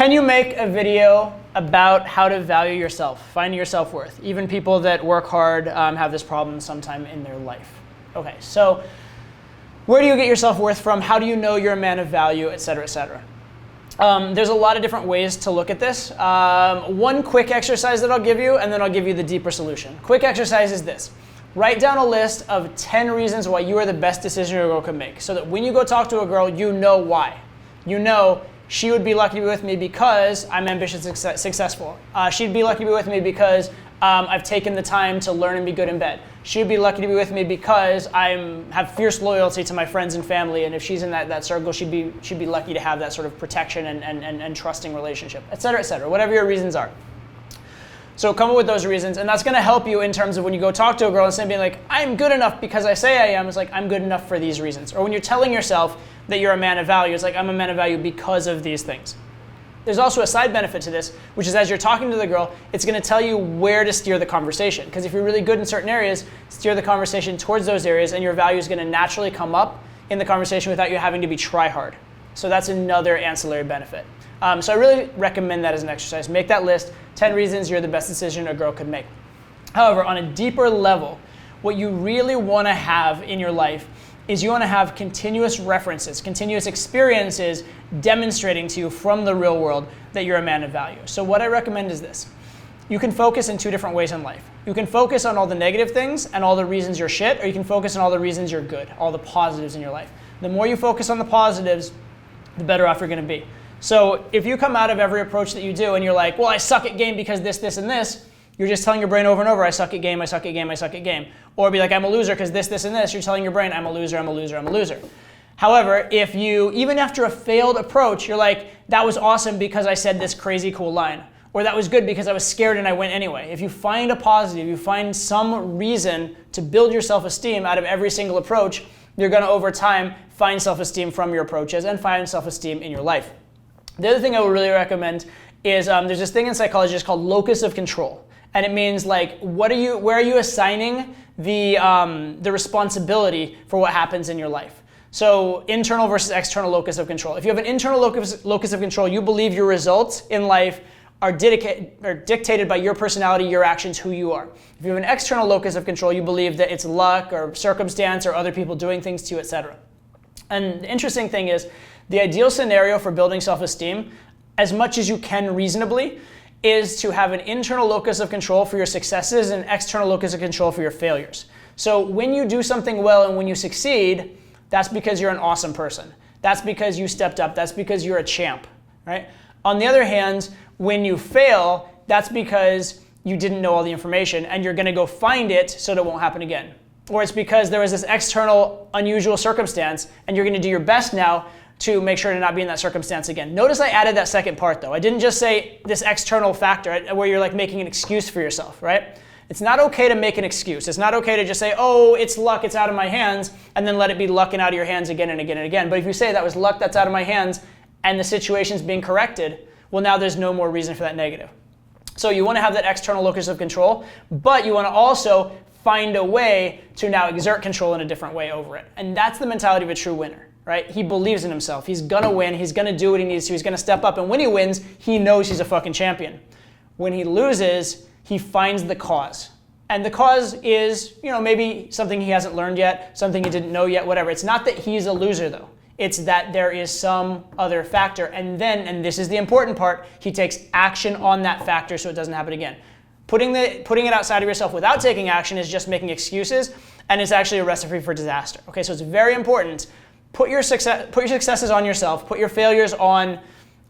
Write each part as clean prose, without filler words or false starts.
Can you make a video about how to value yourself, finding your self-worth? Even people that work hard have this problem sometime in their life. Okay, so where do you get your self-worth from? How do you know you're a man of value, et cetera, et cetera? There's a lot of different ways to look at this. One quick exercise that I'll give you, and then I'll give you the deeper solution. Quick exercise is this. Write down a list of 10 reasons why you are the best decision a girl could make, so that when you go talk to a girl, you know why. You know, she would be lucky to be with me because I'm ambitious and successful. She'd be lucky to be with me because I've taken the time to learn and be good in bed. She'd be lucky to be with me because I have fierce loyalty to my friends and family, and if she's in that circle, she'd be lucky to have that sort of protection and trusting relationship, et cetera, whatever your reasons are. So come up with those reasons, and that's going to help you in terms of when you go talk to a girl, instead of being like, I'm good enough because I say I am, it's like, I'm good enough for these reasons. Or when you're telling yourself that you're a man of value, it's like, I'm a man of value because of these things. There's also a side benefit to this, which is as you're talking to the girl, it's going to tell you where to steer the conversation. Because if you're really good in certain areas, steer the conversation towards those areas, and your value is going to naturally come up in the conversation without you having to be try hard. So that's another ancillary benefit. So I really recommend that as an exercise. Make that list, 10 reasons you're the best decision a girl could make. However, on a deeper level, what you really want to have in your life is you want to have continuous references, continuous experiences demonstrating to you from the real world that you're a man of value. So what I recommend is this. You can focus in two different ways in life. You can focus on all the negative things and all the reasons you're shit, or you can focus on all the reasons you're good, all the positives in your life. The more you focus on the positives, the better off you're going to be. So if you come out of every approach that you do and you're like, well, I suck at game because this, and this, you're just telling your brain over and over, I suck at game, I suck at game, I suck at game. Or be like, I'm a loser because this, and this. You're telling your brain, I'm a loser, I'm a loser, I'm a loser. However, if you, even after a failed approach, you're like, that was awesome because I said this crazy cool line. Or that was good because I was scared and I went anyway. If you find a positive, you find some reason to build your self-esteem out of every single approach, you're going to, over time, find self-esteem from your approaches and find self-esteem in your life. The other thing I would really recommend is there's this thing in psychology just called locus of control. And it means like, where are you assigning the responsibility for what happens in your life? So internal versus external locus of control. If you have an internal locus of control, you believe your results in life are dictated by your personality, your actions, who you are. If you have an external locus of control, you believe that it's luck or circumstance or other people doing things to you, etc. And the interesting thing is, the ideal scenario for building self-esteem, as much as you can reasonably, is to have an internal locus of control for your successes and an external locus of control for your failures. So when you do something well and when you succeed, that's because you're an awesome person. That's because you stepped up. That's because you're a champ, right? On the other hand, when you fail, that's because you didn't know all the information and you're going to go find it so that it won't happen again. Or it's because there was this external unusual circumstance and you're going to do your best now to make sure to not be in that circumstance again. Notice I added that second part though. I didn't just say this external factor where you're like making an excuse for yourself, right? It's not okay to make an excuse. It's not okay to just say, oh, it's luck, it's out of my hands, and then let it be luck and out of your hands again and again and again. But if you say that was luck that's out of my hands and the situation's being corrected, well, now there's no more reason for that negative. So you want to have that external locus of control, but you want to also find a way to now exert control in a different way over it. And that's the mentality of a true winner. Right? He believes in himself. He's going to win. He's going to do what he needs to. He's going to step up. And when he wins, he knows he's a fucking champion. When he loses, he finds the cause. And the cause is, maybe something he hasn't learned yet, something he didn't know yet, whatever. It's not that he's a loser, though. It's that there is some other factor. And then, and this is the important part, he takes action on that factor so it doesn't happen again. Putting it outside of yourself without taking action is just making excuses, and it's actually a recipe for disaster. Okay, so it's very important. Put your successes on yourself, put your failures on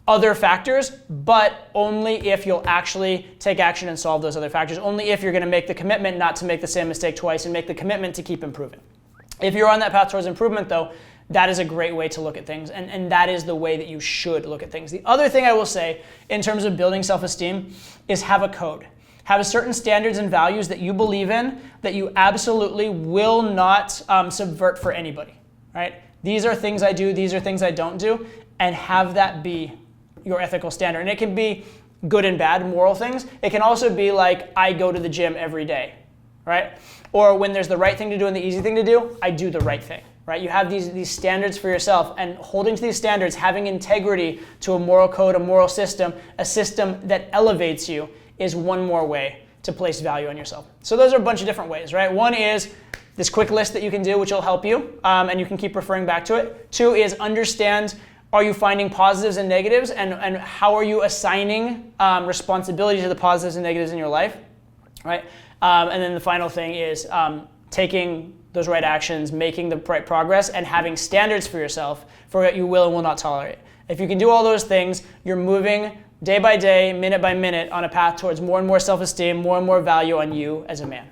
other factors, but only if you'll actually take action and solve those other factors. Only if you're going to make the commitment not to make the same mistake twice and make the commitment to keep improving. If you're on that path towards improvement, though, that is a great way to look at things, and that is the way that you should look at things. The other thing I will say in terms of building self-esteem is have a code. Have certain standards and values that you believe in that you absolutely will not subvert for anybody, right? These are things I do, these are things I don't do, and have that be your ethical standard. And it can be good and bad, moral things. It can also be like, I go to the gym every day, right? Or when there's the right thing to do and the easy thing to do, I do the right thing. right? You have these standards for yourself, and holding to these standards, having integrity to a moral code, a moral system, a system that elevates you, is one more way to place value on yourself. So those are a bunch of different ways, right? One is this quick list that you can do, which will help you, and you can keep referring back to it. Two is understand, are you finding positives and negatives, and how are you assigning responsibility to the positives and negatives in your life, right? And then the final thing is taking those right actions, making the right progress, and having standards for yourself for what you will and will not tolerate. If you can do all those things, you're moving day by day, minute by minute on a path towards more and more self-esteem, more and more value on you as a man.